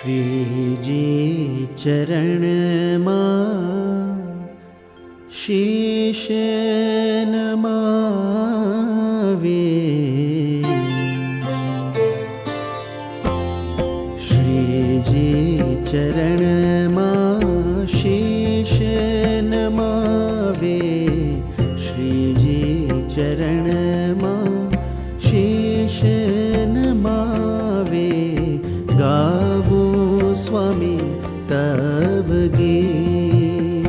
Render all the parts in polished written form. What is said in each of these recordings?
श्रीजी चरण मां शीश नमावे। श्रीजी चरण मां शीश नमावे। श्रीजी चरण मां शीश नमावे। गावो स्वामी तव गीत,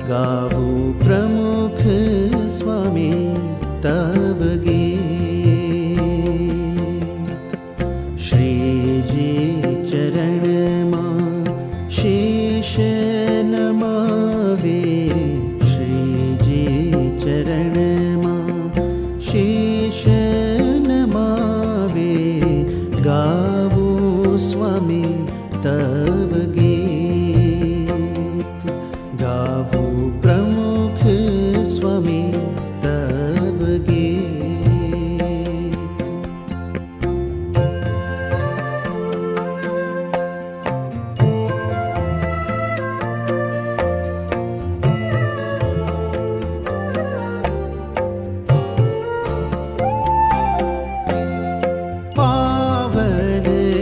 गावो प्रमुख स्वामी तव गीत। श्रीजी चरण मां शीश नमावे। श्रीजी चरण मां शीश नमावे। गावो स्वामी तव गीत, गावो प्रमुख स्वामी तव गीत।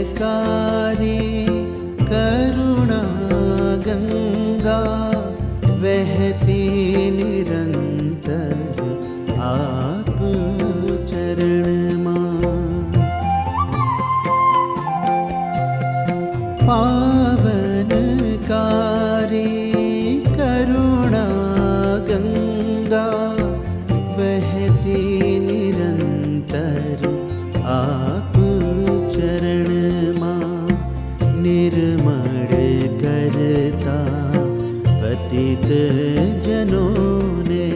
पावनकारी करुणा गंगा बहती निरंतर आप चरण मां। पावनकारी करुणा गंगा बहती निरंतर आप चरण मां। निर्मल करता पतित जनों ने,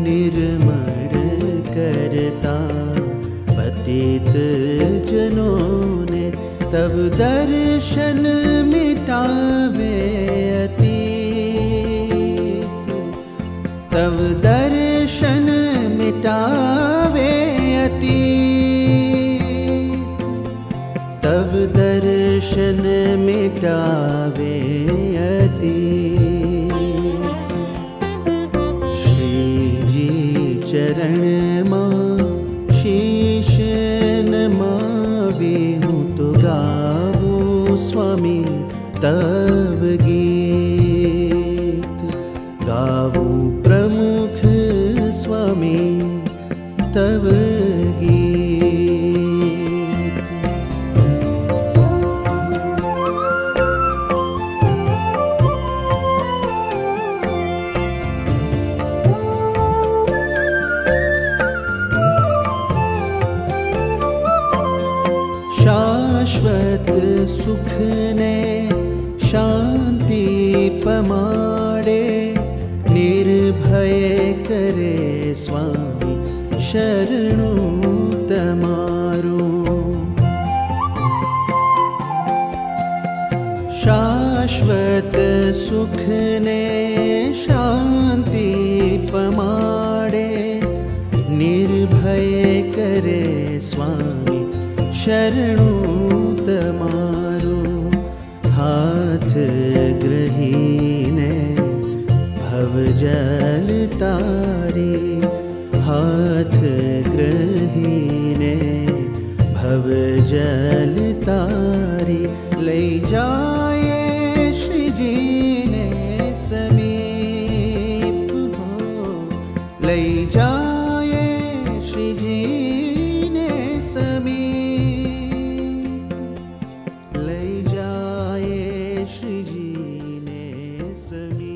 निर्मल करता पतित जनों ने। तब दर्शन मिटावे अतीत, तब दर्शन मिटावे अतीत, तब दर्शन मिटावे अतीत। श्रीजी चरण मां शीश नमावे। हूँ तो गावो स्वामी तव गीत, गावो प्रमुख स्वामी तव गीत। शाश्वत सुख ने शांति पमाड़े। निर्भय करे स्वामी शरणु तमारो। शाश्वत सुख ने शांति पमाड़े। निर्भय करे स्वामी शरणु तमारो। हाथ ग्रहीने भव जल तारे। हाथ ग्रहीने भव जल तारे। ले जाए श्रीजी ने समीप हो, ले जाए श्रीजी ने समीप, ले जाए श्रीजी ने समीप।